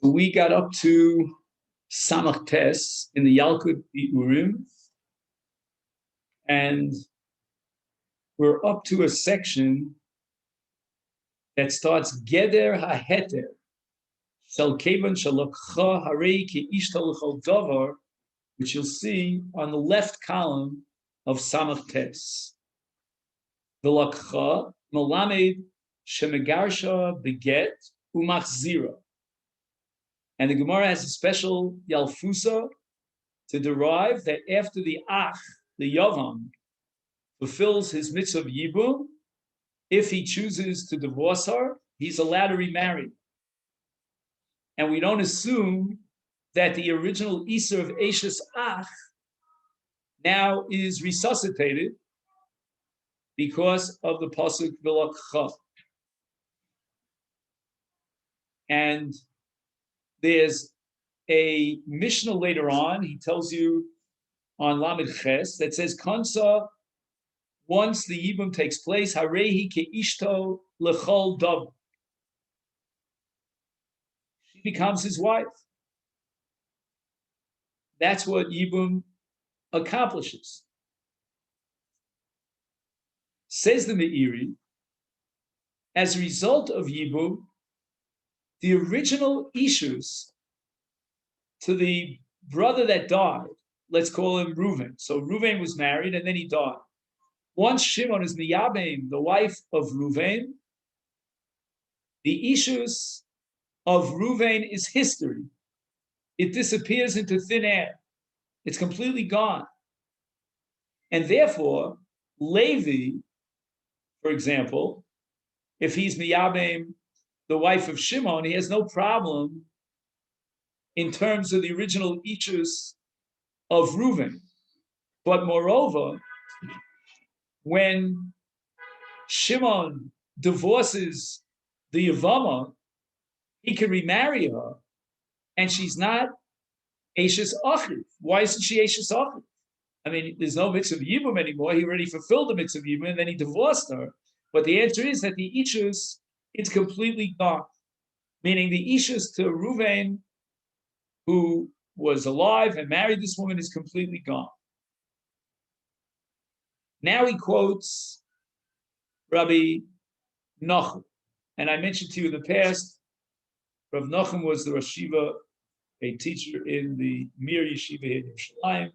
So we got up to Samach Tes in the Yalkut Urim, and we're up to a section that starts Geder HaHeter, Shel Kevan Shalakcha Harei Ki Ishta L'chol Davar, which you'll see on the left column of Samach Tes. V'lakcha Melamed Shemegarsha Beget Umachzira. And the Gemara has a special Yalfusa to derive that after the Ach, the Yavam, fulfills his mitzvah of Yibum, if he chooses to divorce her, he's allowed to remarry. And we don't assume that the original Isser of Eishes Ach now is resuscitated because of the Pasuk V'lakcha. And there's a Mishnah later on, he tells you on Lamed Ches, that says, Kansa, once the Yibum takes place, Harehi Ke'ishto L'chol Dav. She becomes his wife. That's what Yibum accomplishes. Says the Meiri, as a result of Yibum, the original issues to the brother that died, let's call him Reuven. So Reuven was married and then he died. Once Shimon is Miyabim, the wife of Reuven, the issues of Reuven is history. It disappears into thin air. It's completely gone. And therefore, Levi, for example, if he's Miyabim, the wife of Shimon, he has no problem in terms of the original issues of Reuven. But moreover, when Shimon divorces the Yevamot, he can remarry her, and she's not Eishes Achiv. Why isn't she Eishes Achiv? I mean, there's no mitzvah of Yibum anymore. He already fulfilled the mitzvah of Yibum, and then he divorced her. But the answer is that the issues, it's completely gone. Meaning the issues to Reuven, who was alive and married this woman, is completely gone. Now he quotes Rabbi Nachum. And I mentioned to you in the past, Rav Nachum was the Rosh Yeshiva, a teacher in the Mir Yeshiva here in Yerushalayim.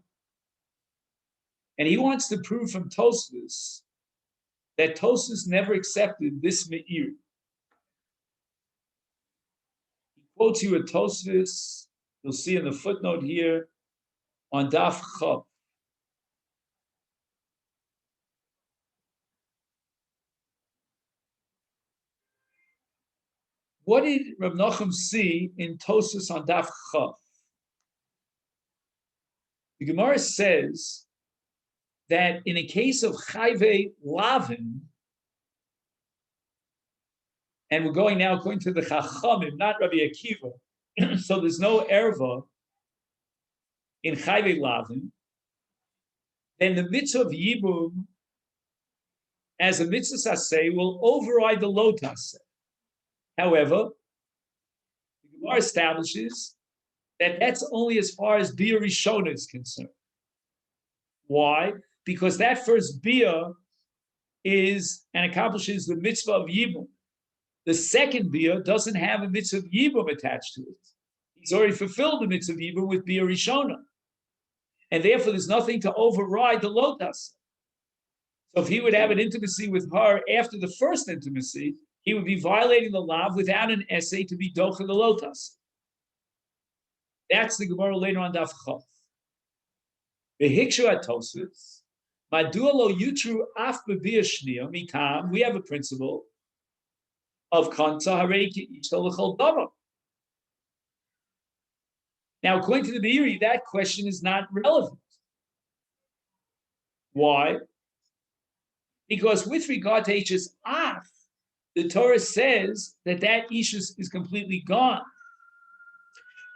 And he wants to prove from Tosfos that Tosfos never accepted this Meiri. He quotes you a Tosfos, you'll see in the footnote here, on Daf Chav. What did Rab Nachum see in Tosfos on Daf Chav? The Gemara says that in a case of Chayve Lavin, and we're going now according to the Chachamim, not Rabbi Akiva, so there's no erva in Chayve Lavin, then the mitzvah of Yibum as a mitzvah saseh will override the lo taseh. However, the Gemara establishes that that's only as far as Bia Rishona is concerned. Why? Because that first Bia is and accomplishes the mitzvah of Yibum. The second Bia doesn't have a mitzvah of Yibum attached to it. He's already fulfilled the mitzvah of Yibum with Bia Rishona. And therefore, there's nothing to override the lo taseh. So if he would have an intimacy with her after the first intimacy, he would be violating the law without an essay to be docha the lo taseh. That's the Gemara later on Daf Chav. Behikshu at Tosfos, madua lo yutru af b'bia shniya mikam. We have a principle of kansa harei ki'ishto l'chol davar. Now, according to the Meiri, that question is not relevant. Why? Because with regard to H's af, the Torah says that ishus is completely gone.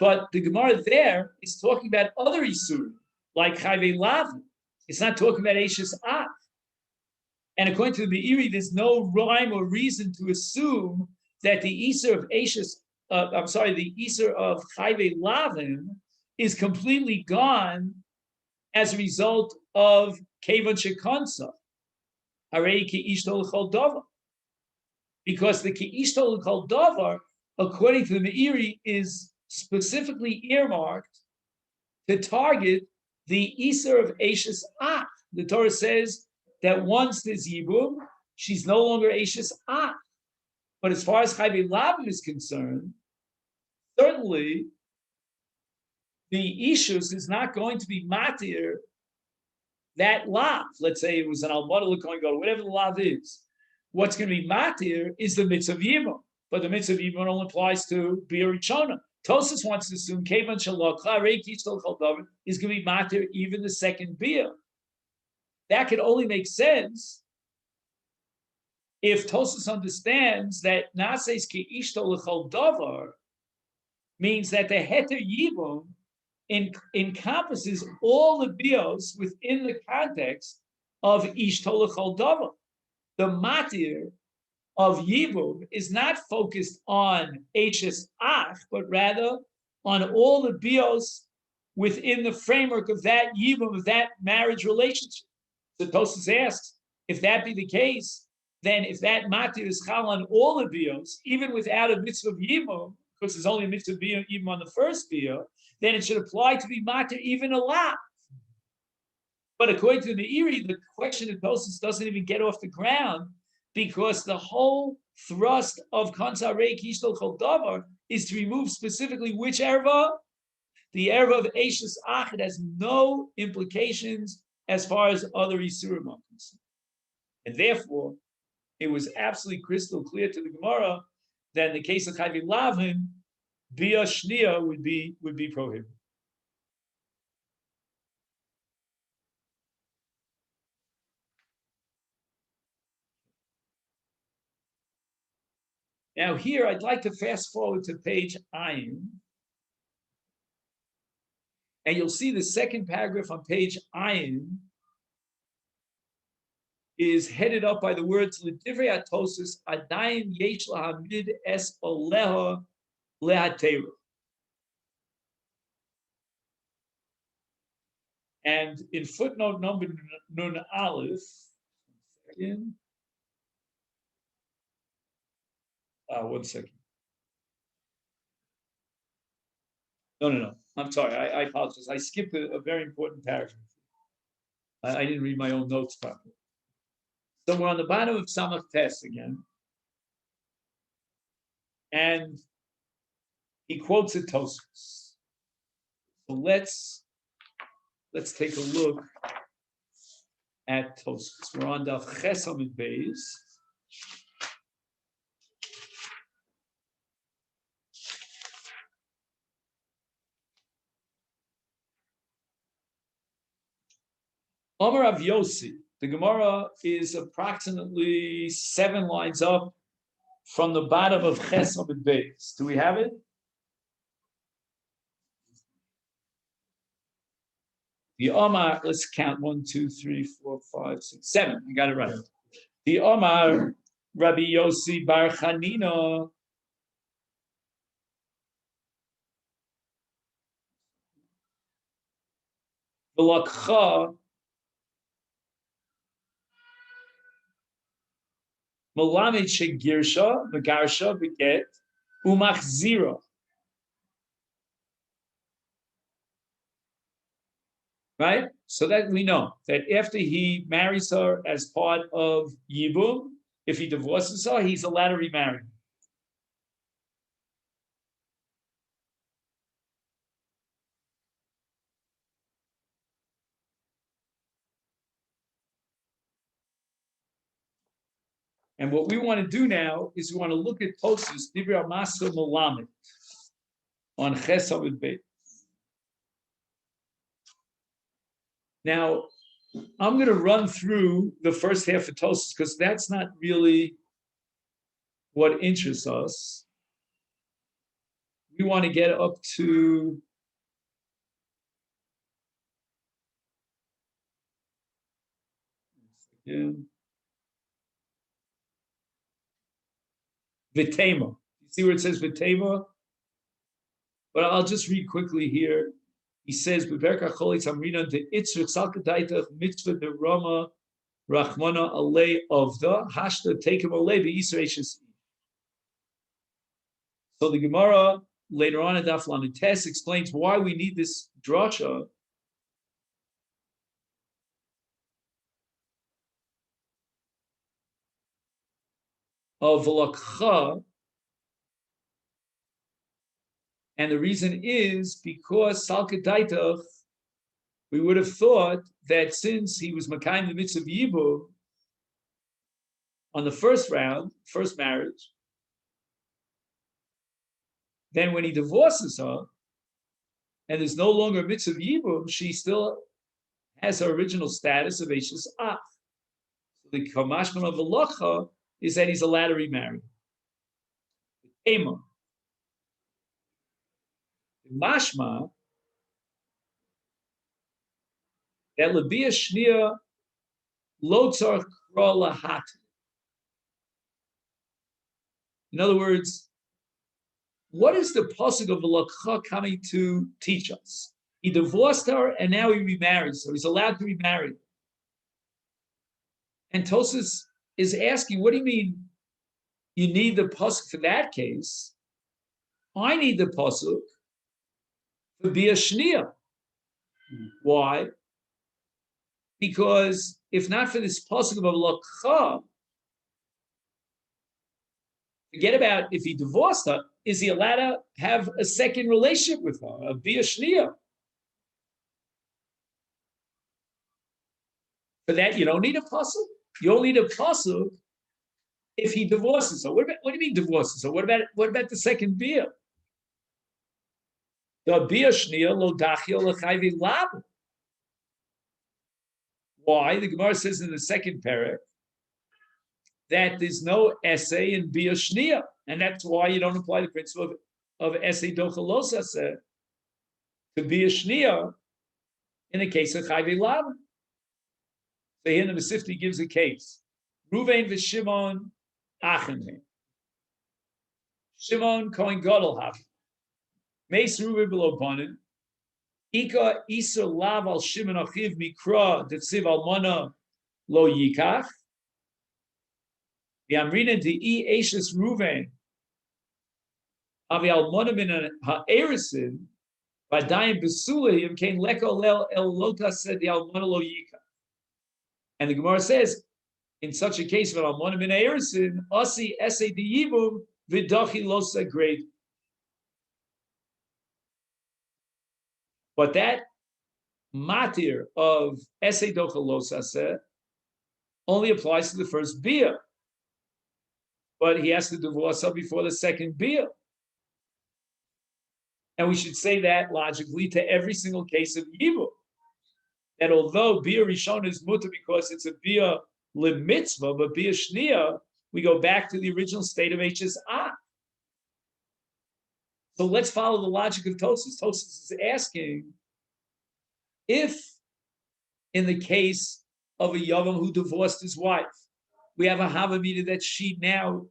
But the Gemara there is talking about other isurim, like Chayve Lavin. It's not talking about Eishes Ach. And according to the Meiri, there's no rhyme or reason to assume that the Isur of Eishes the Isser of Chayve Lavin is completely gone as a result of Kevan Shekonsa, Harei Ke'ishtol L'chol Davar. Because the Ke'ishtol L'chol Davar, according to the Meiri, is specifically earmarked to target the Isser of Eishes Ach. The Torah says that once there's Yibum, she's no longer Eishes Ach. But as far as Chayve Lavin is concerned, certainly the Ishus is not going to be matir that lav. Let's say it was an almana going go, whatever the lav is. What's going to be matir is the mitzvah yibum, but the mitzvah yibum only applies to Bia Richona. Tosis wants to assume Kevan Shalokha Reiki Stol Chaldavid is going to be matir even the second Bia. That could only make sense if Tosis understands that Naseis Ki Ishtol Chaldavar means that the heter yibum encompasses all the bios within the context of Ishtol Chaldavar. The matir of Yibum is not focused on Eishes Ach, but rather on all the bios within the framework of that Yibum, of that marriage relationship. So Tosfos asks, if that be the case, then if that matir is chal on all the bios, even without a mitzvah of Yibum, because there's only a mitzvah of Yibum on the first bio, then it should apply to be matir even a lot. But according to the Meiri, the question of Tosfos doesn't even get off the ground, because the whole thrust of Kansa Rei Kishtol Chol Davar is to remove specifically which erva? The erva of Eishes Ach. It has no implications as far as other Isurim are concerned. And therefore, it was absolutely crystal clear to the Gemara that in the case of Chayve Lavin, Bia Shnia would be prohibited. Now here, I'd like to fast forward to page Ayin, and you'll see the second paragraph on page Ayin is headed up by the words L'divrei HaTosfos Adayin Yesh Lahamid Es Oleha Lehateru. And in footnote number Nun Aleph, one second. No. I'm sorry. I apologize. I skipped a very important paragraph. I didn't read my own notes properly. So we're on the bottom of Samach Tes again. And he quotes a Tosfos. So let's take a look at Tosfos. We're on Daf Ches Amud Beis. Omer Rav Yossi, the Gemara is approximately 7 lines up from the bottom of Ches Amud Beis. Do we have it? The Omar, let's count 1, 2, 3, 4, 5, 6, 7. I got it right. The Omar, Rabbi Yossi Bar Chanina, V'lakcha Melamed shegirsha, megarsha, beget, umachzira. Right? So that we know that after he marries her as part of Yibum, if he divorces her, he's allowed to remarry. And what we want to do now is we want to look at Tosfos Divrei Masa Melamed on Ches Amud Beis. Now, I'm going to run through the first half of Tosfos because that's not really what interests us. We want to get up to Vitema. You see where it says Vitema? But I'll just read quickly here. He says, "Beberka cholis amrina de itzrich salkadaitach mitzvah de Rama Rachmana alei avda hashta takem alei beisreishes." So the Gemara later on in Daf Lamed Tes explains why we need this drasha of Lakcha, and the reason is because Salkadaitach, we would have thought that since he was Makayim the mitzvah of Yibum on the first round, first marriage, then when he divorces her, and there's no longer a mitzvah of Yibum, she still has her original status of Eishes Ach. So the Kamashman of Lakcha is that he's allowed to remarry. Ema. Mashma, that Labia Shnia Lotzar Kra Lahat. In other words, what is the pasuk of Lakcha coming to teach us? He divorced her and now he remarried, so he's allowed to remarry. And Tosas is asking, what do you mean you need the pasuk for that case? I need the pasuk for Bia Shnia. Why? Because if not for this pasuk of Lakcha, forget about if he divorced her, is he allowed to have a second relationship with her, a Bia Shnia? For that, you don't need a pasuk. You only need a pasuk if he divorces her. What do you mean divorces her? What about the second Bia? The Bia Shnia lo dachia l'chayvi lab. Why? The Gemara says in the second parak that there's no essay in Bia Shnia, and that's why you don't apply the principle of essay dochalos essay to Bia Shnia in the case of chayvi lab. So here the Masechet gives a case. Ruvain v'Shimon achenhe. Shimon kohen gadol have. Meis Ruvain below bonin. Ika Isur lav al Shimon achiv mikra detziv almana lo yikach. The Amrina de Eishes Ruvain avi almana min ha'erisin v'adayim besulahim kein leko lel el lotaseh the almana lo yikach. And the Gemara says, in such a case, when almonim in erisin, asi essay the yibum vidachi losa grade. But that matir of essay docha losa only applies to the first bia. But he has to divorce her before the second bia. And we should say that logically to every single case of yibum. That although bia rishon is mutter because it's a bia limitzvah, but bia shnia, we go back to the original state of H's ah. So let's follow the logic of Tosas. Tosas is asking if, in the case of a yavam who divorced his wife, we have a havamina that she now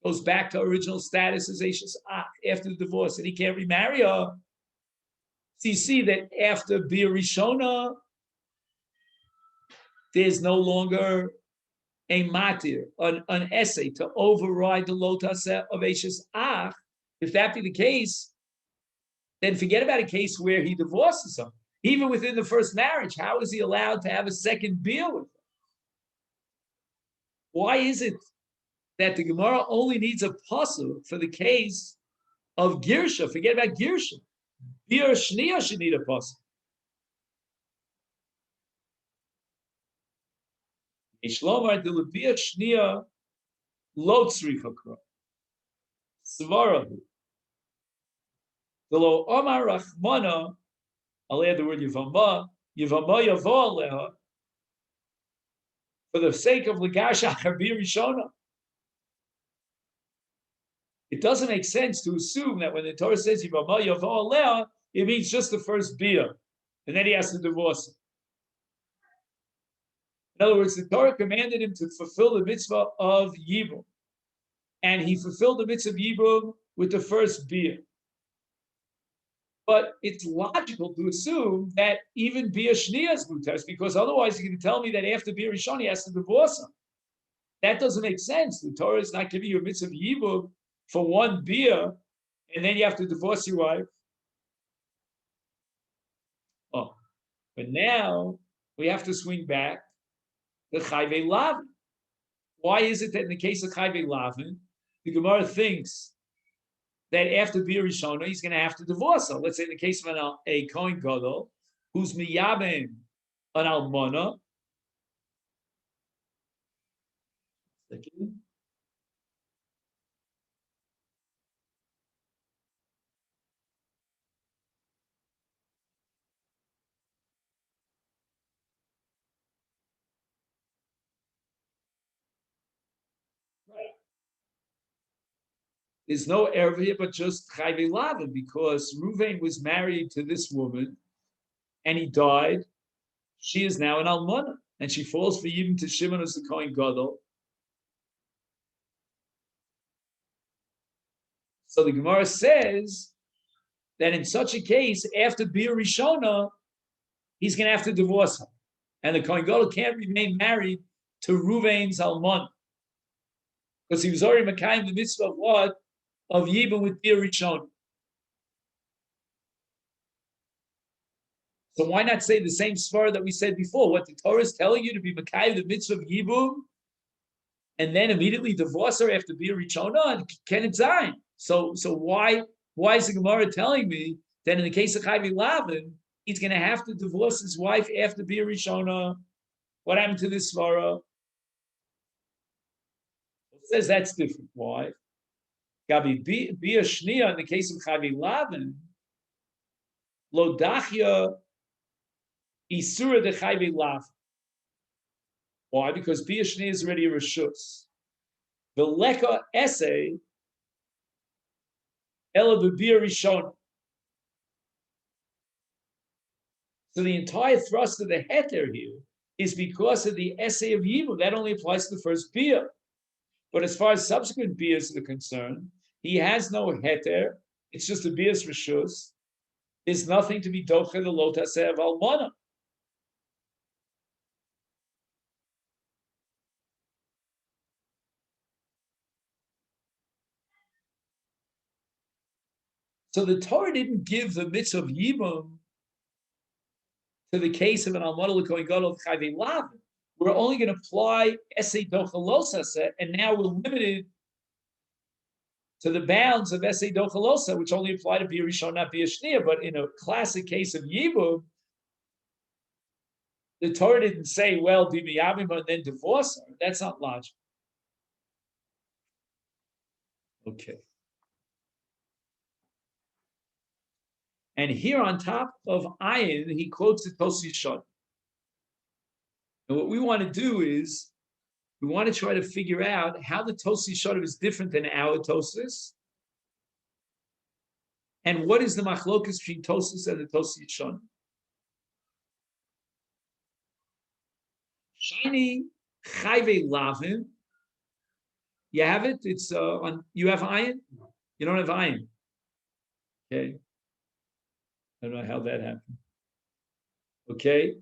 goes back to original status as H's ah after the divorce, and he can't remarry her. So you see that after Bia Rishona, there's no longer a matir, an essay to override the lotas of Eishes Ach. If that be the case, then forget about a case where he divorces her. Even within the first marriage, how is he allowed to have a second Bia with her? Why is it that the Gemara only needs a pasuk for the case of Girsha? Forget about Girsha. Bia Shnia should need a pasuk. Ishlomar de Bia Shnia lo tzricha kra. Svarahu. The lo Omar Rachmana, I'll add the word Yevamot, Yevamot yavo aleha, for the sake of Legash Achar Bia Rishona. It doesn't make sense to assume that when the Torah says Yevamot yavo aleha, it means just the first Bia, and then he has to divorce her. In other words, the Torah commanded him to fulfill the mitzvah of Yibum, and he fulfilled the mitzvah of Yibum with the first Bia. But it's logical to assume that even Bia Shnia is Mutas, because otherwise you're going to tell me that after Bia Rishon he has to divorce him. That doesn't make sense. The Torah is not giving you a mitzvah yibum for one Bia, and then you have to divorce your wife. Oh, but now we have to swing back to Chayve Lavin. Why is it that in the case of Chayve Lavin, the Gemara thinks that after Bia Rishona, he's going to have to divorce her? Let's say in the case of a Kohen Gadol, who's miyabim an almana. There's no erva here, but just Chayve Lavin, because Ruvain was married to this woman, and he died. She is now an almana, and she falls for Yibum to Shimon as the Kohen Gadol. So the Gemara says that in such a case, after Bia Rishona, he's going to have to divorce her. And the Kohen Gadol can't remain married to Ruvain's almana, because he was already Makayim the mitzvah of what? Of Yibum with Bia Rishona. So why not say the same svara that we said before? What the Torah is telling you to be Makayim the mitzvah of Yibum, and then immediately divorce her after Bia Rishona, and can it zayin? So why is the Gemara telling me that in the case of Chayve Lavin, he's going to have to divorce his wife after Bia Rishona? What happened to this svara? It says that's different. Why? Gabi Bia Shnia in the case of Chayve Lavin, Lo Dachya Isura de Chayve Lavin. Why? Because Bia Shnia is already a Rishus. The Leka essay Ela Bia Rishona. So the entire thrust of the heter here is because of the essay of Yibum. That only applies to the first Bia. But as far as subsequent Bias are concerned, he has no heter. It's just a Bias Rishus. There's nothing to be doche the lotaseh of almana. So the Torah didn't give the mitzvah of Yibum to the case of an almana l'kohen gadol chayvei lavin. We're only going to apply essay doche losaseh, and now we're limited to the bounds of essay doche losa, which only apply to Bia Rishon, not Bia Shnia. But in a classic case of Yibum, the Torah didn't say, well, be miyavim and then divorce her. That's not logical. Okay. And here on top of ayin, he quotes the Tosi Shon. And what we want to do is, we want to try to figure out how the Tosi Shon is different than our Tosis, and what is the machlokas between Tosis and the Tosi Shon. Shiny Chayve Lavin. You have it? It's on. You have ayin? You don't have ayin. Okay. I don't know how that happened. Okay.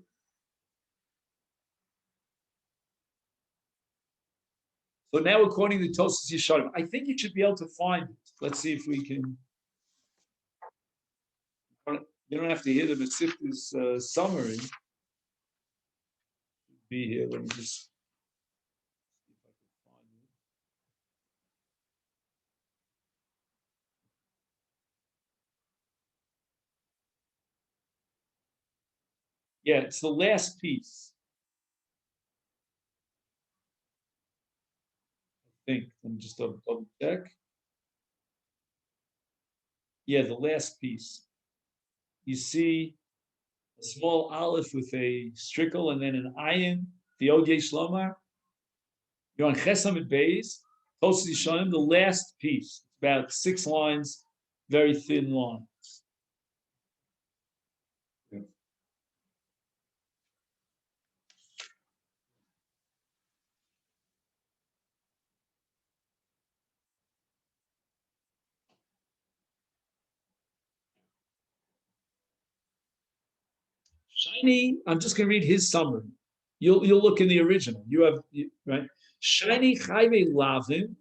So now we're quoting the Tosas Yesharim. I think you should be able to find it. Let's see if we can. You don't have to hear the Masechta's summary. Be here. Let me just see if I can find it. Yeah, it's the last piece. I think. Let me just double check. Yeah, the last piece. You see a small aleph with a strickle and then an ayin, the Ogye Shlomar. You're on Chesamid Beis, Tosas Yesharim, the last piece. It's about 6 lines, very thin line. Shiny, I'm just going to read his summary. You'll look in the original. You have, right? Shiny chayve lavin,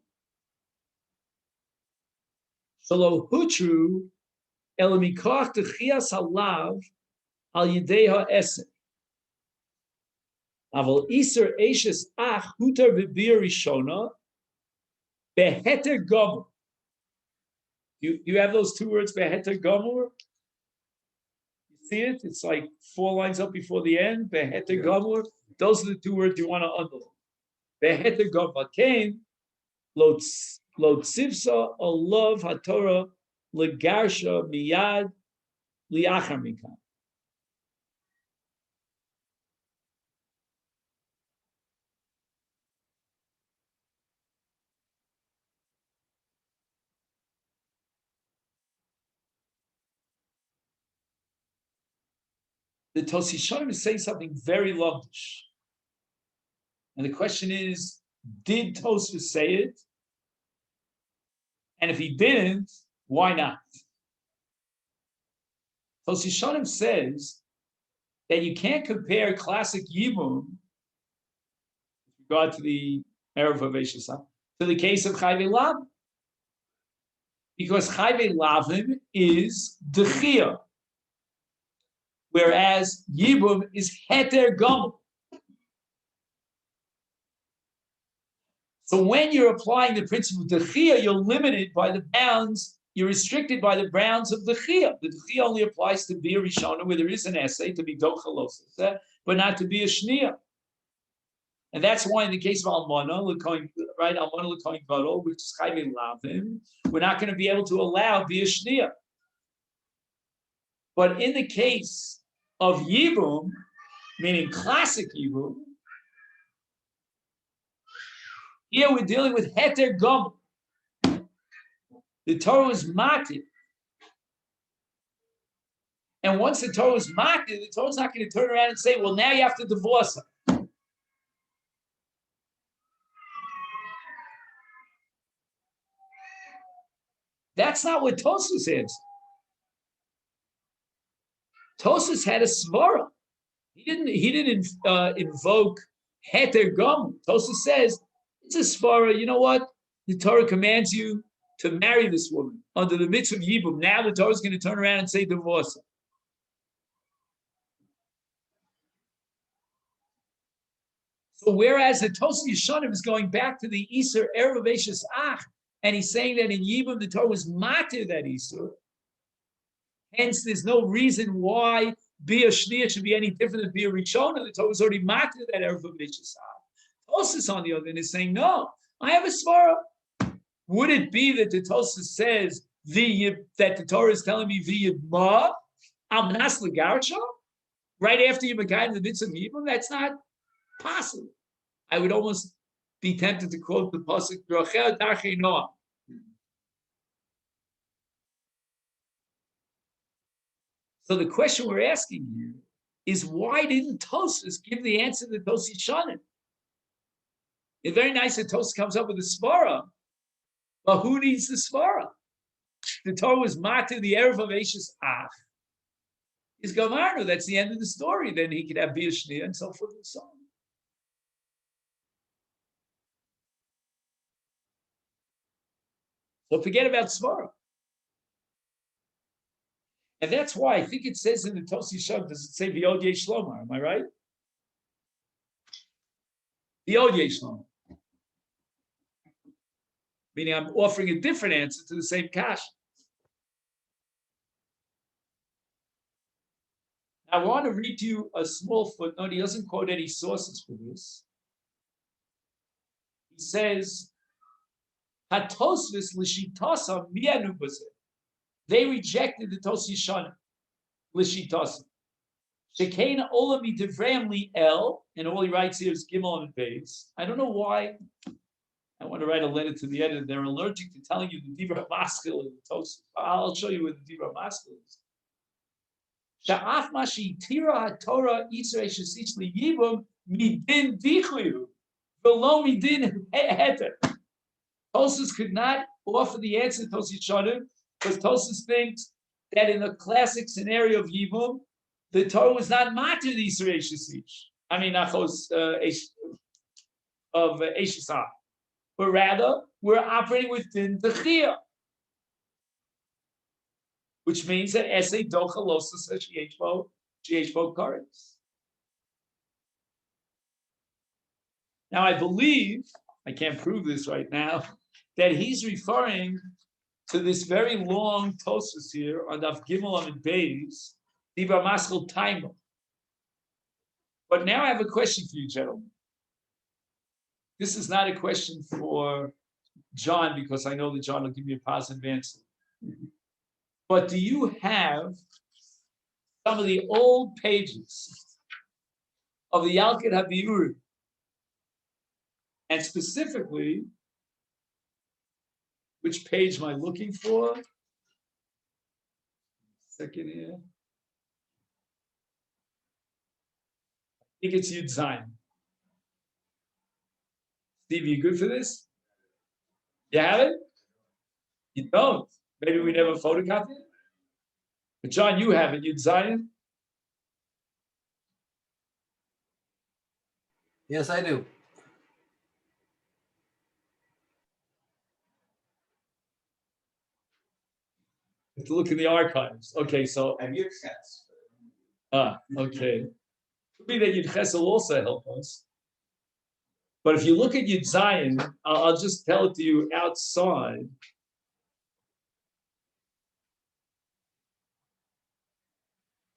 shalo hutru, elamikoch techias halav, al yidei ha'esek. Aval iser eshes ach hutar v'bir rishona, beheter gomor. You have those two words, beheter gomor? You see it? It's like 4 lines up before the end, beheter gomor. Those are the two words you want to underline. Beheter gomor came, lo tzivsa olav haTorah legarsha miyad liachar mikam. The Tosishonim is saying something very lumpish. And the question is, did Tosfos say it? And if he didn't, why not? Tosishonim says that you can't compare classic Yibum with regard to the Erev Haveshasa to the case of Chayve Lavin. Because Chayve Lavin is Dechia, whereas Yibum is Heter Gomel. So when you're applying the principle of Dechia, you're limited by the bounds, you're restricted by the bounds of Dechia. The Dechia only applies to be a Rishona, where there is an essay, to be Dochalosis, but not to be a Shnia. And that's why in the case of Almana, right, Almana L'Kohen Gadol, which is Chayve Lavin, we're not going to be able to allow be a Shnia. But in the case of Yibum, meaning classic Yibum, here we're dealing with Heter Gomel. The Torah is matir. And once the Torah is matir, the Torah is not going to turn around and say, well, now you have to divorce her. That's not what Tosfos is. Tosfos had a svara. He didn't invoke Heter Gomel. Tosfos says, it's a svara, you know what? The Torah commands you to marry this woman under the mitzvah of Yibum. Now the Torah is going to turn around and say divorce her. So whereas the Tosfos Yeshanim is going back to the Isur Erev Eishes Ach, and he's saying that in Yibum the Torah was matir that Isur, hence there's no reason why Bia Shnia should be any different than Bia Rishona. The Torah was already matir that Erev Eishes Ach. Tosfos on the other hand is saying, no, I have a svara. Would it be that the Tosfos says that the Torah is telling me v'yidma amnas legarsha right after you began in the midst of Yibum? That's not possible. I would almost be tempted to quote the pasuk Rachel Darchei Noam. So the question we're asking here is, why didn't Tosfos give the answer to Tosfos Yeshanim? It's very nice that Tosfos comes up with a svara, but who needs the svara? The Torah was matir the Erev of Eishes Ach. Is Gamarno, that's the end of the story. Then he could have Bia Shnia and so forth and so on. So forget about svara. And that's why I think it says in the Tosfos Yeshanim, does it say V'yod Yesh Lomar? Am I right? V'yod Yesh Lomar. Meaning I'm offering a different answer to the same kash. I want to read to you a small footnote. He doesn't quote any sources for this. He says, "Hatosvis l'shitasa mianu b'zeh." They rejected the Tosfos Yeshanim l'shitasa. Shekein olam midivreim li'el, and all he writes here is Gimel and Beis. I don't know why. I want to write a letter to the editor. They're allergic to telling you the Dibra Maskil in the Tosfos. I'll show you where the Dibra Maskil is. Sha'af mashi tira haTorah Yisrael shesich liyibum midin dichuyu below midin heter. Tosfos could not offer the answer to Tosfos Yeshanim because Tosfos thinks that in the classic scenario of Yibum, the Torah was not matter the Yisrael Shesish. I mean, Nachos of Eshisah. But rather, we're operating within the Chia, which means that Esei Docha Losa GHBO Kares. Now, I believe, I can't prove this right now, that he's referring to this very long Tosfos here on Daf Gimel Amid Beis, Dibar Maschel Taimo. But now I have a question for you, gentlemen. This is not a question for John, because I know that John will give me a positive answer. But do you have some of the old pages of the Yalkut HaBiurim? And specifically, which page am I looking for? Second here. I think it's Yud Zayin. Steve, you good for this? You have it? You don't. Maybe we never photocopied it. But John, you have it. Yud Zayin? Yes, I do. Have to look in the archives. Okay, so. And Yud Ches. Okay. Could be that Yud Ches will also help us. But if you look at Yud Zayin, I'll just tell it to you outside.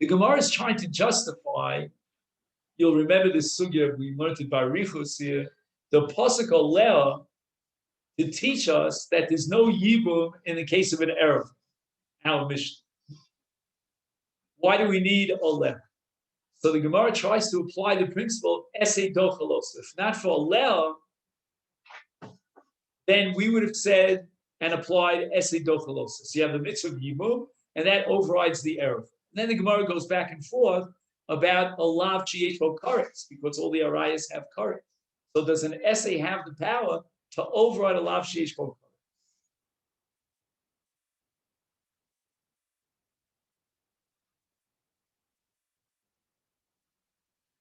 The Gemara is trying to justify, you'll remember this sugya, we learned it by Richus here, the Pasuk Oleh, to teach us that there's no Yibum in the case of an Erev, our Mishnah. Why do we need Oleh? So the Gemara tries to apply the principle Esei Dochalos. If not for Oleh, then we would have said and applied Esei Dochalos. So you have the mitzvah of Yibum, and that overrides the Erev. And then the Gemara goes back and forth about a lav chiyeshbo karetz, because all the arayas have karetz. So does an essay have the power to override a lav chiyeshbo karetz?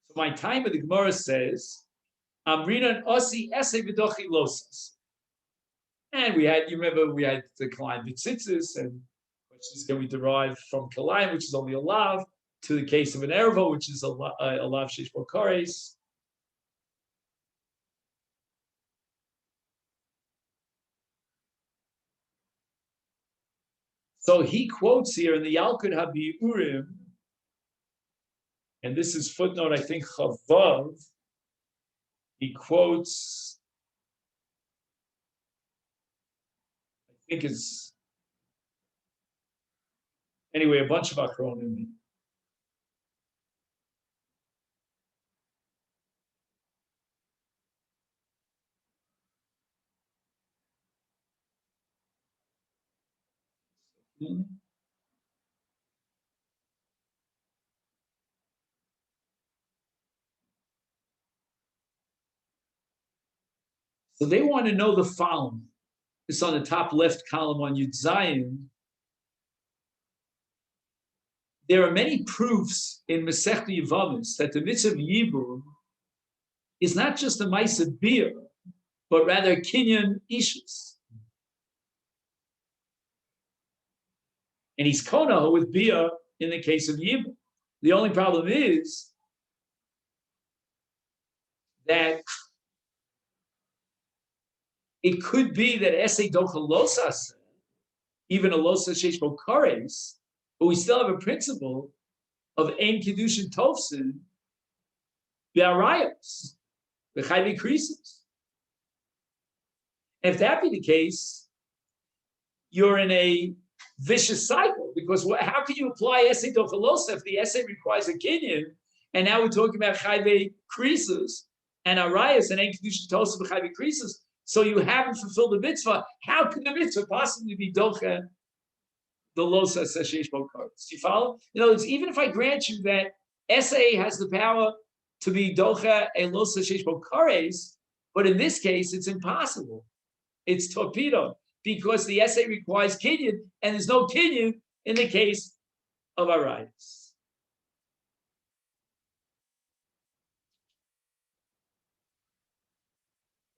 So my time of the Gemara says, Amrina and Osi essay v'dochi losas. And we had, you remember, we had the Kalayim B'tzitzis, and questions can we derive from Kalayim, which is only a lav, to the case of an ervo, which is a lav sheish bo kares. So he quotes here in the Yalkut HaBiurim, and this is footnote, I think, Chavav. He quotes, I think it's, anyway, a bunch of acronym. So they want to know the following. It's on the top left column on Yud Zayin. There are many proofs in Masechet Yevamot that the mitzvah of Yibum is not just a ma'aseh beer, but rather kinyan ishus. And he's kono with beer in the case of Yibum. The only problem is that it could be that Esei Docha Losas, even a Losas Sheish Bo Kares, but we still have a principle of Ein Kedushin Tovsin, Be'arayos, B'chayvi Krisis. If that be the case, you're in a vicious cycle, because how can you apply Esei Docha Losa if the essay requires a Kinyan, and now we're talking about Chayvi Krisis and Arayos and Ein Kedushin Tovsin B'chayvi Krisis? So you haven't fulfilled the mitzvah. How can the mitzvah possibly be docha the losa sheish bo karetz? Do you follow? In other words, even if I grant you that SA has the power to be docha a losa sheish bo karetz, but in this case it's impossible. It's torpedo because the SA requires kinyan, and there's no kinyan in the case of arayos.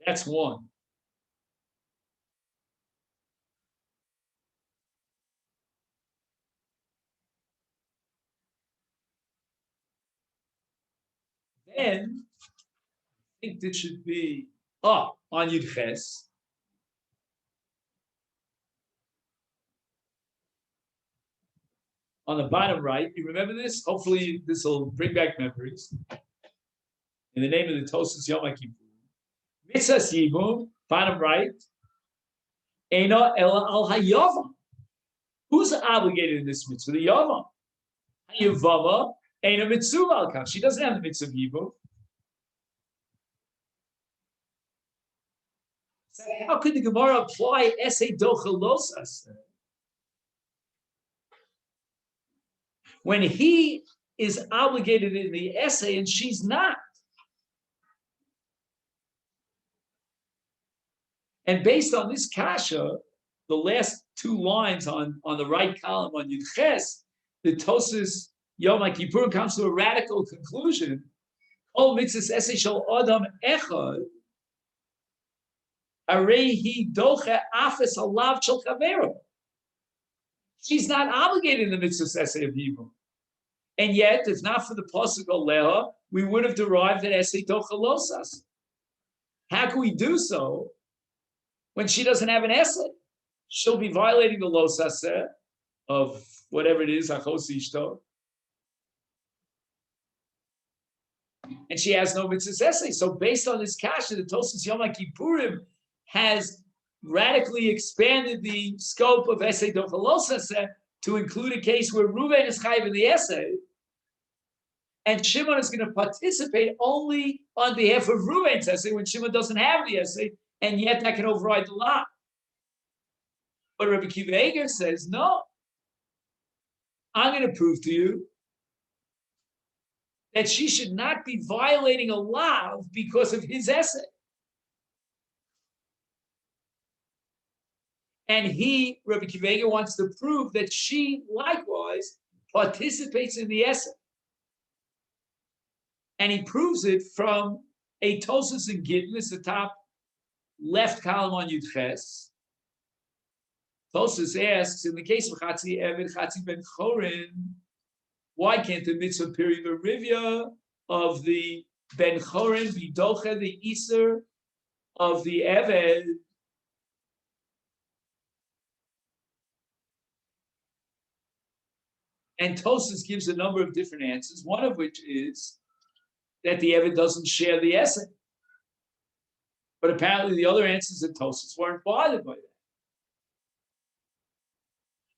That's one. Then I think this should be on Yud Ches. On the bottom right, you remember this? Hopefully, this will bring back memories. In the name of the Tosas Yom Kippur, Mitzvahs Yibum, bottom right, Eina Ela Al Hayavam. Who's obligated in this mitzvah? The Yavam. Hayavama Eina Mitzvah Al Kach. She doesn't have the mitzvah of Yibum. So how could the Gemara apply Esei Dochalosas when he is obligated in the essay and she's not? And based on this kasha, the last two lines on the right column on Yud Ches, the Tosas Yom Kippur comes to a radical conclusion. Kol mitzvahs essay shel adam echad, arehi doche afes alav shel chavero. She's not obligated in the mitzvahs essay of Hebrew. And yet, if not for the pasuk Aleha, we would have derived that essay dochalosas. How can we do so when she doesn't have an essay? She'll be violating the losaseh of whatever it is, achos ishto, and she has no mitzvahs essay. So, based on this kasha, the Tosas Yom Kippurim has radically expanded the scope of essay dochalosaseh to include a case where Reuven is chayiv in the essay, and Shimon is going to participate only on behalf of Reuven's essay when Shimon doesn't have the essay, and yet that can override the law. But Rabbi Kiva Eger says, no, I'm going to prove to you that she should not be violating a law because of his essay. And he, Rabbi Kiva Eger, wants to prove that she likewise participates in the essay. And he proves it from a Tosas and Gittin, it's the top left column on Yud Ches. Tosas asks, in the case of Chatzi Eved, Chatzi Ben Chorin, why can't the mitzvah peri v'rivya of the Ben Chorin be docha the Iser of the Eved? And Tosas gives a number of different answers, one of which is that the Eved doesn't share the essay. But apparently the other answers at Tosas weren't bothered by that.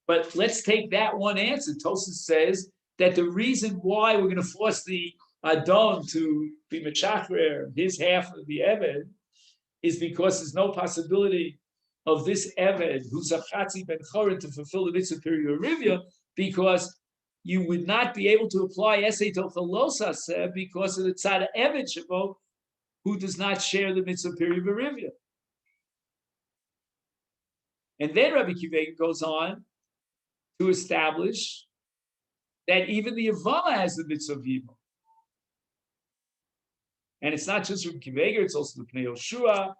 But let's take that one answer. Tosas says that the reason why we're going to force the Adon to be Mechachrer, his half of the Eved, is because there's no possibility of this Eved, who's a Chatzi Ben Chorin, to fulfill the mitzvah period Rivya, because you would not be able to apply Esei Tochalosas because of the Tzad Eved Shabo, who does not share the mitzvah period Rivya. And then Rabbi Kiva goes on to establish that even the Yavama has the mitzvah of Yibum. And it's not just Rabbi Kiva, it's also the Pnei Yoshua.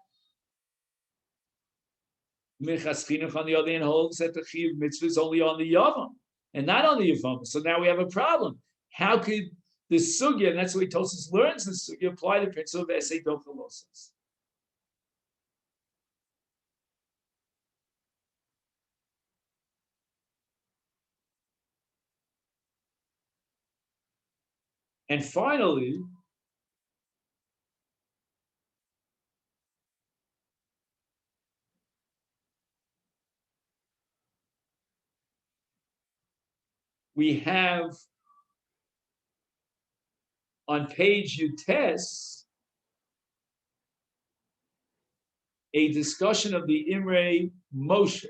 Minchas Chinuch, on the other hand, holds that the Chiyuv mitzvah is only on the Yavam and not on the Yavama. So now we have a problem. How could the Sugya, and that's the way Tosas learns the Sugya, apply the principle of Esei Dochalosas? And finally, we have on page Yutes a discussion of the Imre Moshe.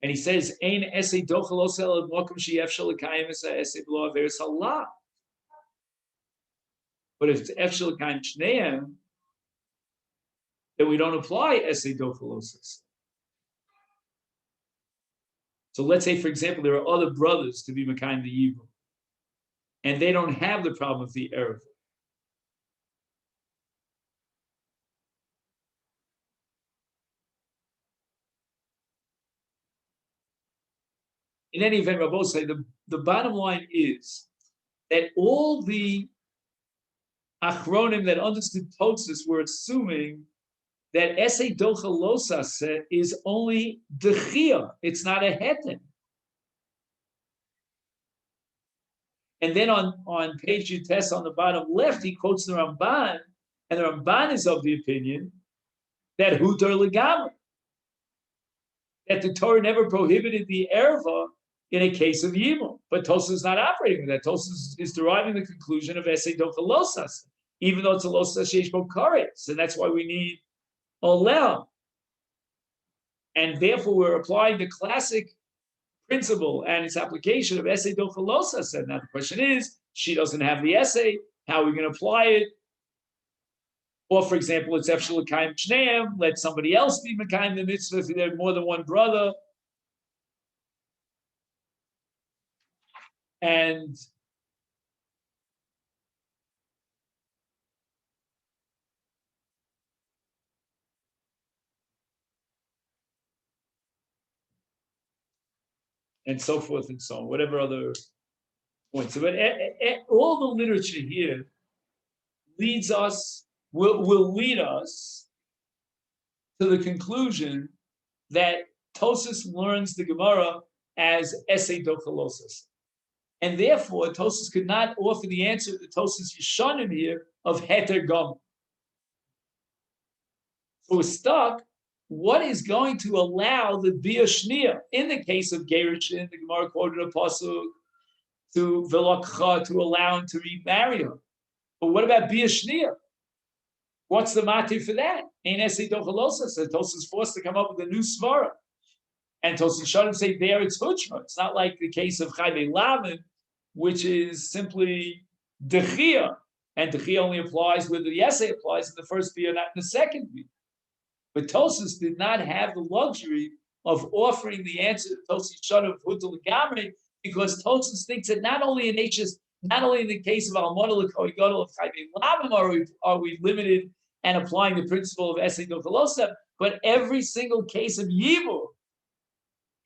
And he says, Ein esei dochalos el mokum she'efshel l'kayim es ha'esei b'lo averis halah. But if it's efshel l'kayim shneim, then we don't apply esei dochalos. So let's say, for example, there are other brothers to be Mekayim the Yibum, and they don't have the problem of the Erev. in any event, Rabbi say the bottom line is that all the Achronim that understood Tosfos were assuming that Esei Docha Losase is only Dechia. It's not a Heter. And then on page Yutes on the bottom left, he quotes the Ramban, and the Ramban is of the opinion that Hutar Legamri, that the Torah never prohibited the erva in a case of Yibum. But Tosfos is not operating with that. Tosfos is deriving the conclusion of Esei Docha Losase, even though it's a Losas Sheish Bo Karetz, and that's why we need Olel. And therefore, we're applying the classic principle and its application of Esei Docha Losase. Now, the question is, she doesn't have the essay. How are we going to apply it? Or, for example, it's Efshel L'Kayim Shneim, let somebody else be Mekayim the mitzvah if there are more than one brother. And so forth and so on, whatever other points. But all the literature here leads us, will lead us to the conclusion that Tosfos learns the Gemara as Esei Docha Losase. And therefore, Tosfos could not offer the answer to Tosfos Yishanim here of Heter Gam. So we're stuck. What is going to allow the Bia Shnia, in the case of Gerushin, the Gemara quoted a pasuk, to Velakcha, to allow him to remarry her. But what about Bia Shnia? What's the matir for that? Ein Esei Docha Losase. So Tosfos is forced to come up with a new svara. And Tosfos Yishanim say there it's Huchma. It's not like the case of Chayvei Lavin, which is simply Dechia. And Dechia only applies where the essay applies in the first Bia, not in the second Bia. But Tosfos did not have the luxury of offering the answer to Tosfos Yishanim of Hutar L'Gamri, because Tosfos thinks that not only in the case of Almona L'Kohen Gadol of Chayvei Lavim are we limited and applying the principle of Esei Docha Losase, but every single case of Yibum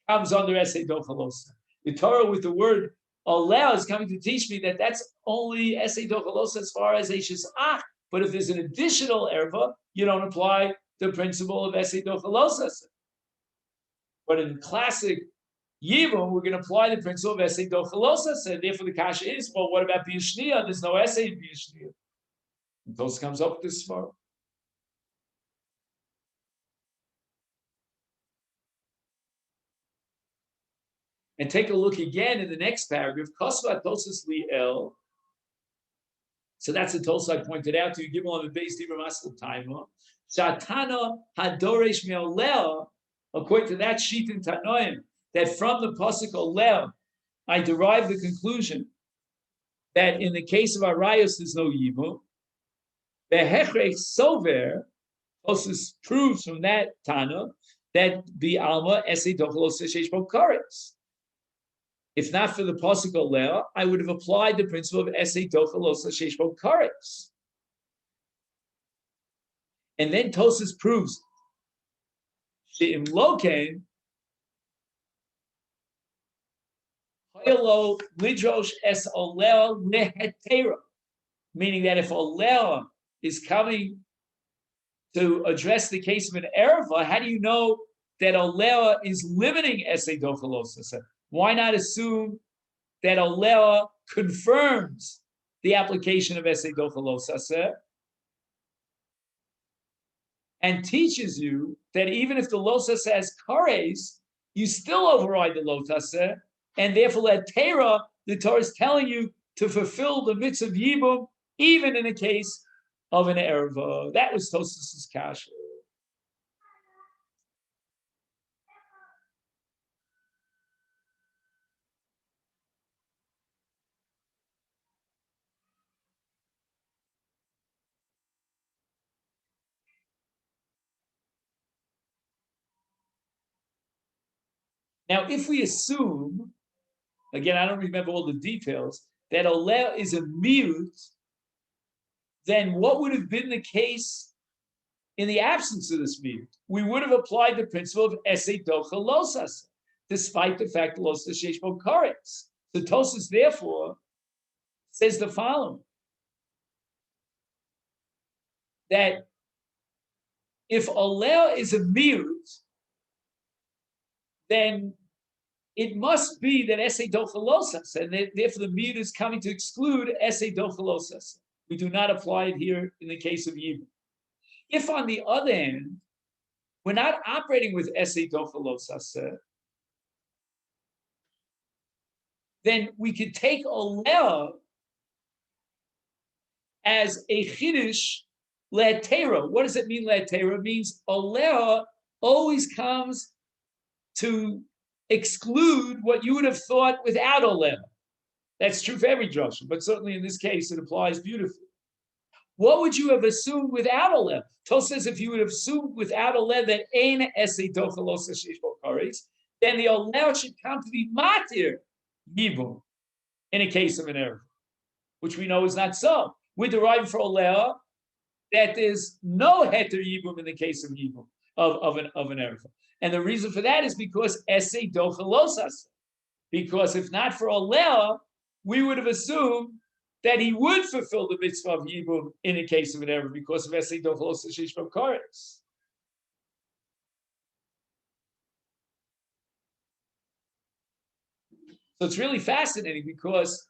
comes under Esei Docha Losase. The Torah with the word Oleh is coming to teach me that that's only Esei Docha Losase as far as Eishes Ach. But if there's an additional erva, you don't apply the principle of Esei Docha Losase. But in classic Yibum, we're going to apply the principle of Esei Docha Losase. Therefore, the kasha is, well, what about Bia Shnia? There's no essay in Bia Shnia. And Tosfos comes up with this svara. And take a look again in the next paragraph. Kosva Tosfos Li'el. So that's the Tosfos I pointed out to you. Give on the base Dibra Masel Taima. Shatana Hadoresh Me'oleh. According to that sheet in Tanoim, that from the pasuk Oleh, I derive the conclusion that in the case of Arayos there's no Yibum. The Hechrech Sover, Tosfos proves from that Tana that the Alma Esei Docha Losase Sheish Bo Karetz. If not for the pasuk Oleh, I would have applied the principle of Esei Docha Losase Sheish Bo Karetz. And then Tosfos proves She'im Lokein Hayalo Lidrosh Es Oleh Nehetera, meaning that if Oleh is coming to address the case of an erva, how do you know that Oleh is limiting Esei Docha Losase? Why not assume that Oleh confirms the application of Esei Docha Losase and teaches you that even if the Losase has kares, you still override the Losase, and therefore that Torah, the Torah is telling you to fulfill the mitzvah of Yibum, even in a case of an erva. That was Tosfos' kasha. Now, if we assume, again, I don't remember all the details, that Oleh is a miut, then what would have been the case in the absence of this miut? We would have applied the principle of Esei Docha Losase. despite the fact that Los Shesh Bo Karetz. So Tosfos therefore says the following: that if Oleh is a miut, then it must be that Esei Dochalosas, and therefore the miut is coming to exclude Esei Dochalosas. We do not apply it here in the case of Yibum. If, on the other hand, we're not operating with Esei Dochalosas, then we could take Oleh as a Chiddush Le'atera. What does it mean, Le'atera? It means Oleh always comes to exclude what you would have thought without Oleh. That's true for every drasha, but certainly in this case, it applies beautifully. What would you have assumed without Oleh? Tos says if you would have assumed without Oleh that Ein Esei Dochalos Shesh Bo Karetz, then the Oleh should come to be Matir Yibum in a case of an error, which we know is not so. We're deriving for Oleh that there's no Heter Yibum in the case of Yibum, of an error. And the reason for that is because Esei Dochalosas. Because if not for Oleh, we would have assumed that he would fulfill the mitzvah of Yibum in a case of an error because of Esei Dochalosas Shesh Bo Karetz. So it's really fascinating because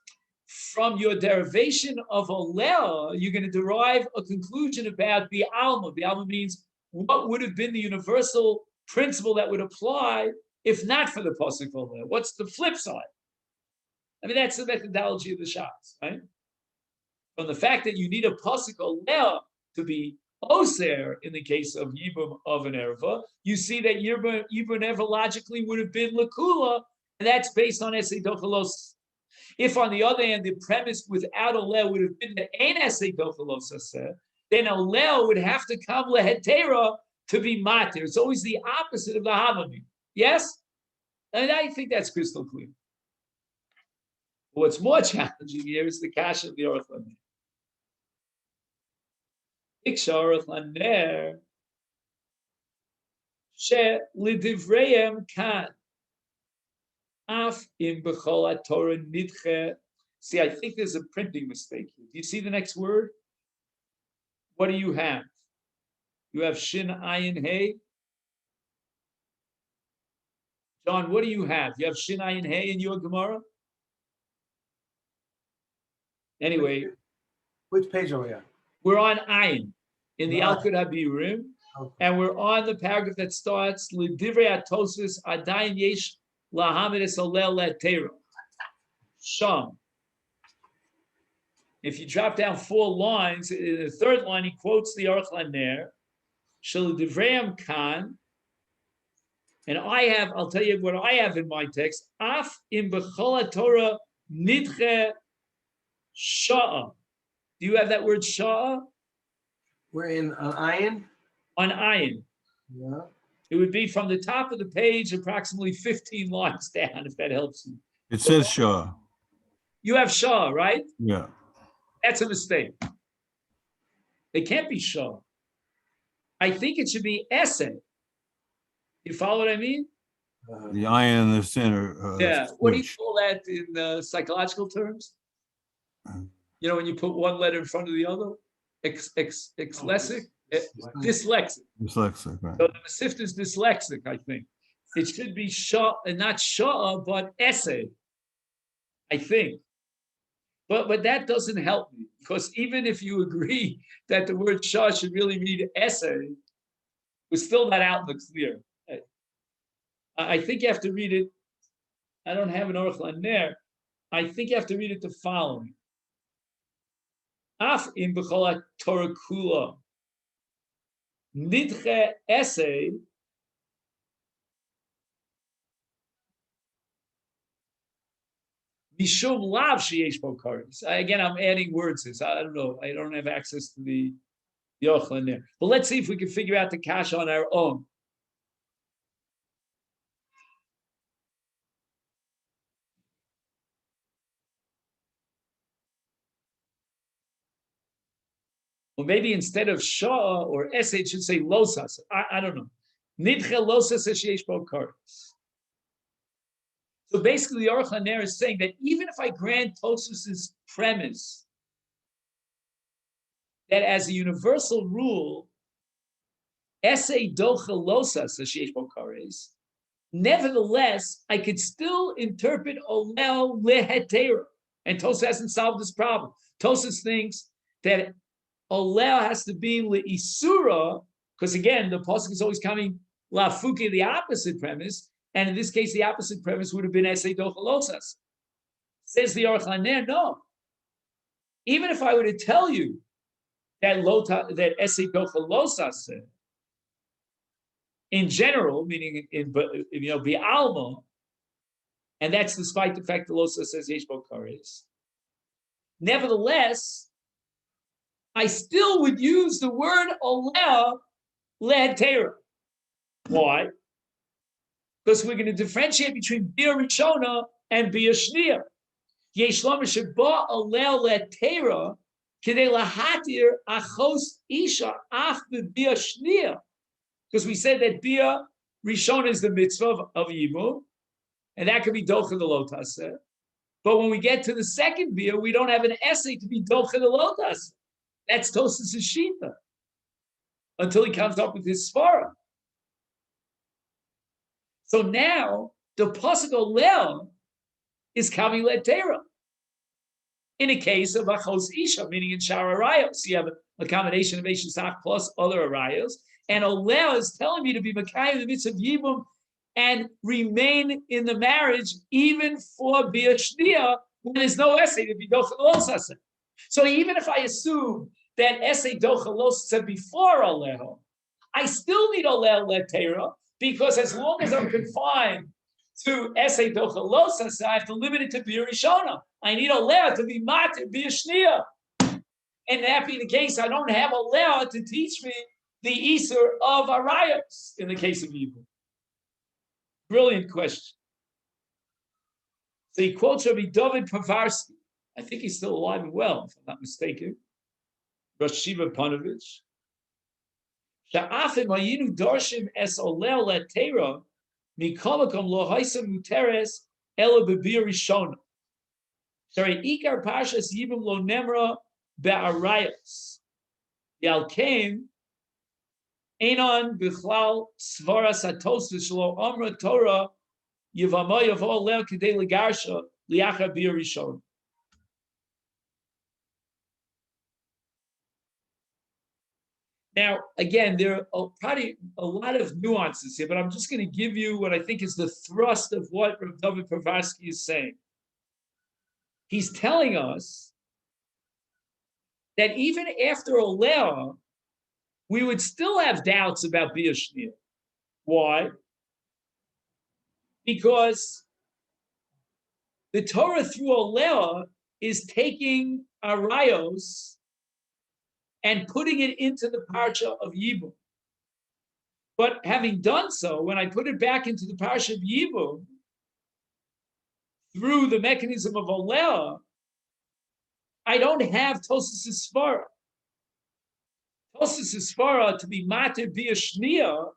from your derivation of Oleh, you're going to derive a conclusion about Bi'alma. Bi'alma means what would have been the universal principle that would apply if not for the pasuk Oleh. What's the flip side? I mean, that's the methodology of the Shas, right? From the fact that you need a pasuk Oleh to be Oser in the case of Yibum of an Erva, you see that Yibum Erva logically would have been Lakula, and that's based on Esei Dochalos. If, on the other hand, the premise without Oleh would have been that Ein Esei Dochalos, then Oleh would have to come Lehetera to be Matir. It's always the opposite of the Havamim. Yes? And I think that's crystal clear. What's more challenging here is the Kasha of the Aruch LaNer. Iksha Aruch LaNer she lidivreim kan af im b'chol haTorah nidche. See, I think there's a printing mistake here. Do you see the next word? What do you have? You have Shin Ayin Hey. John, what do you have? You have Shin Ayin Hey in your Gemara? Anyway. Which page are we on? We're on Ayin in the Alkut HaBiurim, and we're on the paragraph that starts L'divrei HaTosfos Adayin Yesh Lahamed Es Oleh Le'atera. Sham. If you drop down 4 lines, in the third line he quotes the Aruch LaNer, Shel Divreim Kan, and I'll tell you what I have in my text, Af im b'chol haTorah nidche sha'a. Do you have that word sha'a? We're in on Ayin. On Ayin. Yeah. It would be from the top of the page, approximately 15 lines down, if that helps you. It says Shah. You have Shah, right? Yeah. That's a mistake. It can't be Shah. I think it should be essay. You follow what I mean? The iron in the center. Yeah. What do you call that in psychological terms? You know, when you put one letter in front of the other? Dyslexic? Dyslexic. Dyslexic, right. So the Masechet is dyslexic, I think. It should be Shah, and not Shah, but essay, I think. But that doesn't help me, because even if you agree that the word Shah should really mean essay, we're still not out in the clear. I think you have to read it. I don't have an Aruch LaNer. I think you have to read it the following. Af in b'chol haTorah kula nidche essay mishum lav sheyesh bo karetz. Again, I'm adding words. I don't know. I don't have access to the Aruch LaNer. But let's see if we can figure out the kasha on our own. Or maybe instead of Shah or Esse, it should say Losas. I don't know. Nidche Losas sheyesh bo karetz. So basically, the Aruch LaNer is saying that even if I grant Tosfos's premise that as a universal rule, Esei docha losas sheish bo kares, nevertheless, I could still interpret olel lehetera. And Tosfos hasn't solved this problem. Tosfos thinks that olel has to be leisura, because again, the pasuk is always coming lafuki, the opposite premise, and in this case, the opposite premise would have been esei docha losas. Says the Aruch LaNer, no. Even if I were to tell you that esei docha losas in general, meaning in bi'alma, and that's despite the fact that Losa says yesh bo kares. Nevertheless, I still would use the word oleh lehetera. Why? Because we're going to differentiate between bia rishona and bia shnia. Yesh lama sheba oleh lehetera kedei lahatir achos isha af bia shnia. Because we said that bia rishona is the mitzvah of yibum, and that could be docha the lotaseh. But when we get to the second bia, we don't have an essay to be docha the lotaseh. That's Tosfos' shita until he comes up with his svara. So now the pasuk olel is coming letera. In a case of achos isha, meaning in shara arayos, you have a combination of eshisach plus other arayos, and olel is telling me to be makayim the mitzvah of yibum and remain in the marriage even for bia shnia when there's no essay to be docha losaseh. So even if I assume that essay docha losaseh before olel, I still need olel letera, because as long as I'm confined to essay docha losaseh, I have to limit it to bia rishona. I need olel to be matir bia shnia, and that being the case, I don't have olel to teach me the isur of arayos in the case of evil. Brilliant question. So he quotes Rabbi David Povarsky. I think he's still alive and well, if I'm not mistaken. Rosh Shiva Panovich. Sha'afim ayinu darshim es olel letera mikolakom lo haisa muteres ela bebir rishona. Sorry, ikar pashas yibum lo nemra be'arayos. Yalkein Einon bichlal svara satos v'shlo amra Torah Yevamot yavo leo kidei legarsha liachar bia rishon. Now, again, there are probably a lot of nuances here, but I'm just going to give you what I think is the thrust of what Rav David Povarsky is saying. He's telling us that even after Oleh, we would still have doubts about Bia Shnia. Why? Because the Torah through Oleh is taking Arayos and putting it into the parsha of Yibum. But having done so, when I put it back into the parsha of Yibum, through the mechanism of Oleh, I don't have Tosfos' Svara. Tosfos' Svara to be matir bia shnia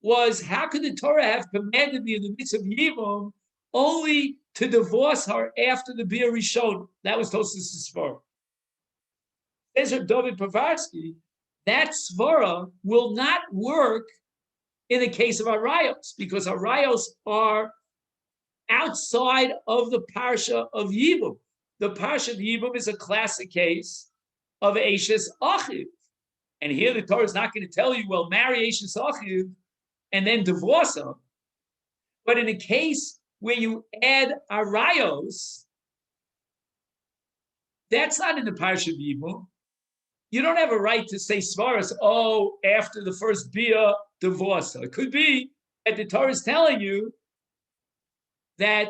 was, how could the Torah have commanded me in the midst of Yibum only to divorce her after the bia rishon? That was Tosfos' Svara. Says David Povarsky, that Svara will not work in the case of Arayos, because Arayos are outside of the parsha of Yibum. The parsha of Yibum is a classic case of Eishes Achiv. And here the Torah is not going to tell you, well, marry Eishes Achiv and then divorce her. But in a case where you add Arayos, that's not in the parsha of Yibum. You don't have a right to say Svaras, oh, after the first Bia, divorce her. It could be that the Torah is telling you that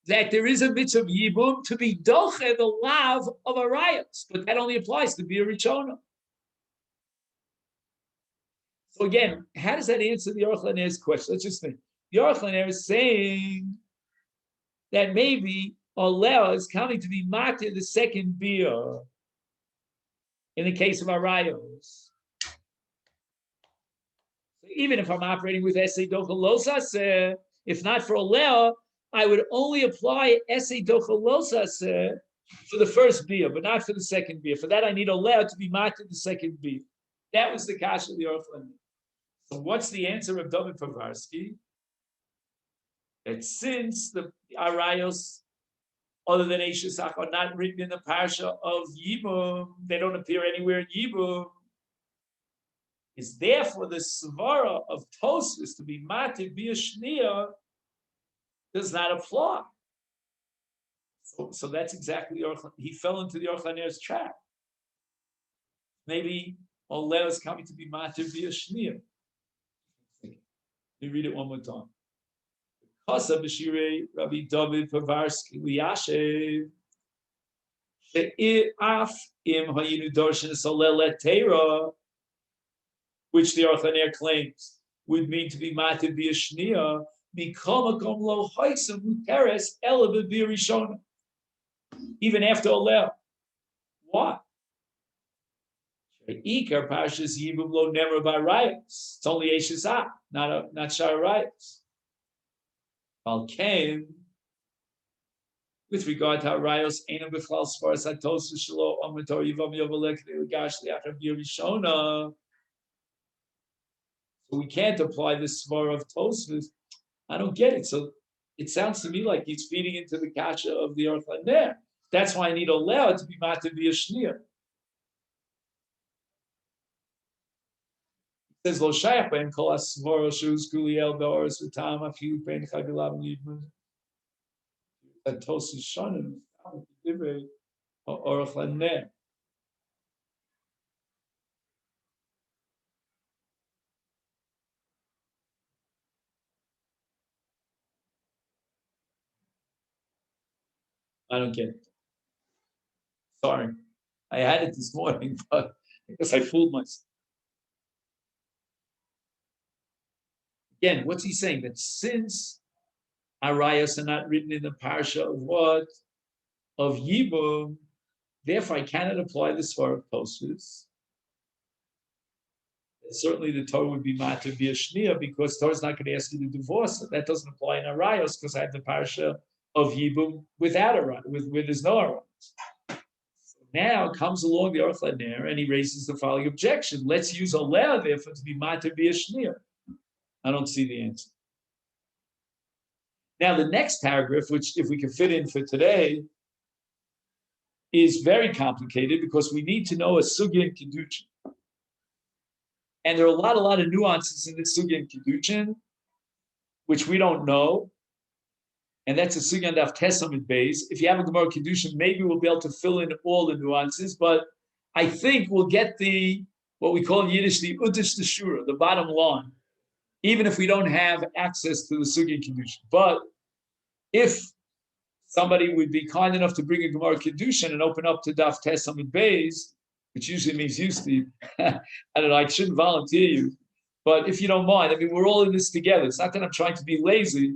there is a mitzvah of Yibum to be doche the lav of Arayos, but that only applies to Bia Rishona. So again, how does that answer the Aruch LaNer's question? Let's just think. The Aruch LaNer is saying that maybe Oleh is coming to be matir the second Bia in the case of Arayos. even if I'm operating with Esei Dochalosase, if not for Olea, I would only apply Esei Dochalosase for the first beer, but not for the second beer. For that, I need Olea to be marked in the second beer. That was the kasha of the Orchlan. So what's the answer of David Pavarsky? That since the arayos other than Eshesach are not written in the parsha of Yibum, they don't appear anywhere in Yibum, is therefore the svara of Tosfos to be mativ bia shnia does not apply. So that's exactly he fell into the Orchaner's trap. Maybe Oleh is coming to be mativ bia shnia. Let me read it one more time. Kasa b'shirei Rabbi David Pavarsky liyashev she'af im hayinu darshan solel letera, which the Orchaner claims would mean to be mativ bia shnia, become a lo haisam muteres ela b'bia rishona. Even after Oleh. Why? Ikar Parshas Yibum lo never by riots. It's only Eshesach, not Shar riots. Balkain, with regard to riots, Einam Bichlal Sfaras Hatosu Shelo Amator Yivam Yovalek Legash Leachar Birishona. So we can't apply the svar of Tosfos. I don't get it. So it sounds to me like he's feeding into the kasha of the Orchaner. That's why I need Oleh to be mativ bia shnia. It says Lo shayach ben kol asvaro shuz kuliel be'oros v'tam afilu ben chagilav nidman. That Tosfos shonim divrei Orchaner. I don't get it. Sorry, I had it this morning, but I guess I fooled myself. Again, what's he saying? That since arayos are not written in the parsha of what? Of Yibum, therefore I cannot apply the svar of Tosfos. Certainly the Torah would be mativ bia shnia because Torah is not going to ask you to divorce it. That doesn't apply in arayos because I have the parsha of Yibum without arayos, where there's no arayos. Now comes along the Orchaner and he raises the following objection. Let's use Oleh therefore to be mativ bia shnia. I don't see the answer. Now the next paragraph, which if we can fit in for today, is very complicated because we need to know a sugya and kiddushin. And there are a lot of nuances in the sugya and kiddushin, which we don't know. And that's a sugya and daf tesam base. If you have a Gemara kiddushin, maybe we'll be able to fill in all the nuances, but I think we'll get what we call in Yiddish the utish shura, the bottom line, even if we don't have access to the sugya and kiddushin. But if somebody would be kind enough to bring a Gemara kiddushin and open up to daf tesam base, which usually means you, Steve. I don't know, I shouldn't volunteer you. But if you don't mind, I mean, we're all in this together. It's not that I'm trying to be lazy.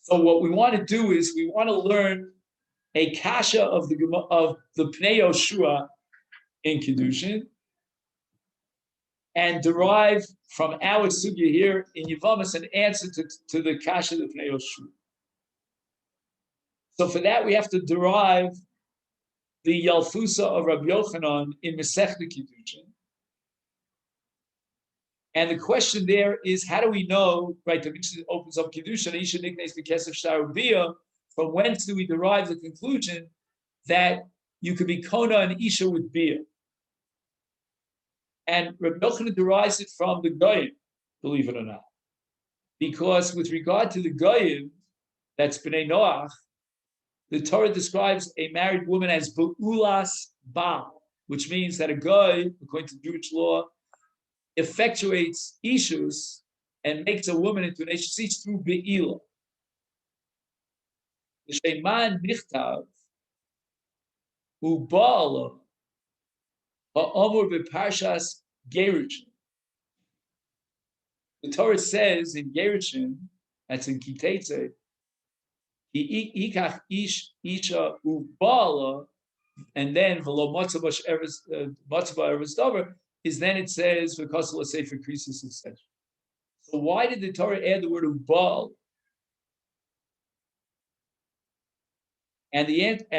So what we want to do is we want to learn a kasha of the Pnei Yoshua in Kiddushin and derive from our sugya here in Yevamos an answer to the kasha of the Pnei Yoshua. So for that, we have to derive the Yalfusa of Rabbi Yochanan in Masechet Kiddushin. And the question there is, how do we know, right, the Mishnah opens up Kiddushin, Isha Niknes B'Kesef Shtar Bia, from whence do we derive the conclusion that you could be Kona and Isha with Bia? And Rabbi Yochanan derives it from the Goyim, believe it or not. Because with regard to the Goyim, that's B'nai Noach, the Torah describes a married woman as Ba'ulas Baal, which means that a guy, according to Jewish law, effectuates Ishus and makes a woman into an Ish through Be'ila. The Sheiman Nichtav, U'Ba'ala, Ha'omur B'Parshas Gerushin. The Torah says in Gerushin, that's in Kiteitzei, Ikach ish isha ubala and then v'lo matzah b'eres davar is then it says v'kosel sefer krisis, etc. So why did the Torah add the word ubal? And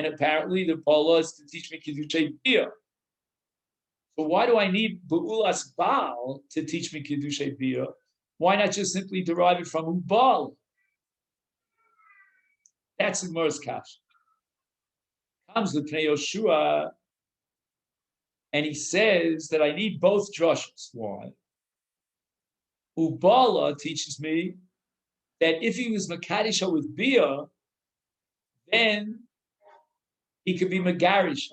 apparently the Bala is to teach me Kiddushay Bia. So why do I need Ba'ulas Baal to teach me Kiddushay Bia? Why not just simply derive it from Ubal? That's the Gemara's kash. Comes the Pnei Yoshua, and he says that I need both drushes. Why? Ubala teaches me that if he was Makadisha with Bia, then he could be Megarisha.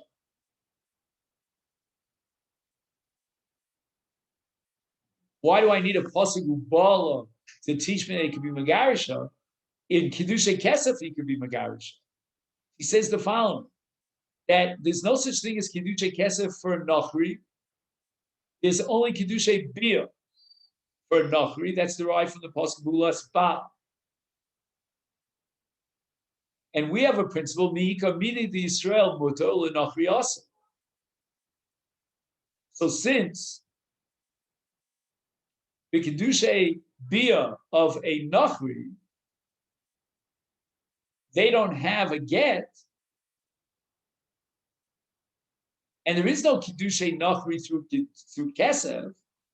Why do I need a pasuk Ubala to teach me that he could be Megarisha? In Kiddushay Kesef, he could be Megarisha. He says the following, that there's no such thing as Kiddushay Kesef for a Nachri. There's only Kiddushay Bia for a Nachri. That's derived from the pasuk Bulas Ba. And we have a principle, Mihika Mini the Israel Muto L'Nachri Asa. So since the Kiddushay Bia of a Nachri, they don't have a get, and there is no Kiddushay Nachri through Kesef,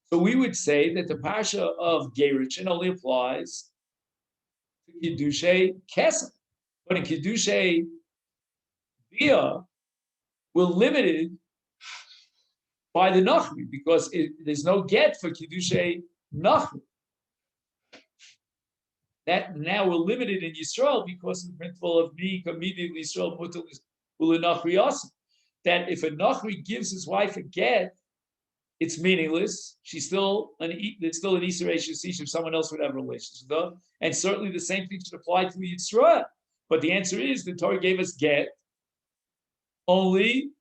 so we would say that the Parsha of Gerichin only applies to Kiddushay Kesef. But in Kiddushay Bia, we're limited by the Nachri because there's no get for Kiddushay Nachri. That now we're limited in Yisrael because of the principle of immediately Yisrael mutal Nachri also. That if a Nachri gives his wife a get, it's meaningless. She's still it's still an Isra Yisrael if someone else would have relations with her. And certainly the same thing should apply to Yisrael. But the answer is the Torah gave us get only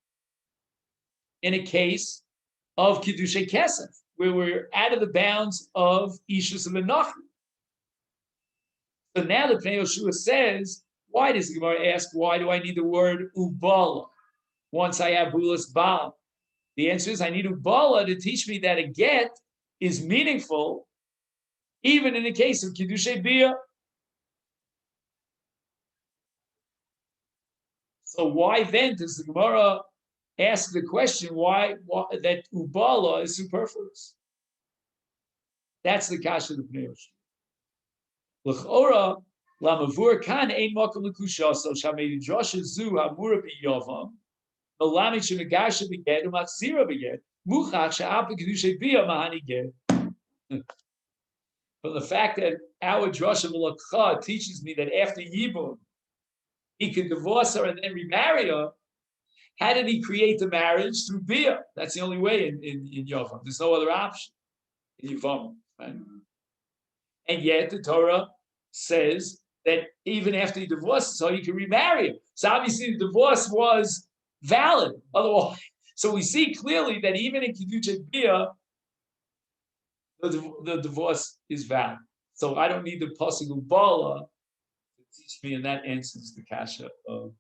in a case of Kiddushay Kesef, where we're out of the bounds of Ishus and Nachri. So now the Pnei Yoshua says, why does the Gemara ask, why do I need the word Ubala once I have Bulas Baal? The answer is I need Ubala to teach me that a get is meaningful even in the case of Kiddushay Bia. So why then does the Gemara ask the question why that Ubala is superfluous? That's the kasha of the Pnei Yoshua. L'chora lamavur kan ein makom l'kushaso shamei drasha zu hamura biyavam melami shemegasha beget umatzira beget muchach she'ap kedushay bia mahani get. From the fact that our drasha v'lakha teaches me that after Yibum he could divorce her and then remarry her, how did he create the marriage? Through bia. That's the only way in Yavam. There's no other option in Yavam. Right? And yet the Torah says that even after he divorces her, he can remarry her. So obviously the divorce was valid. Otherwise, so we see clearly that even in Kiddushay Bia, the divorce is valid. So I don't need the pasuk Ubala to teach me, and that answers the kasha of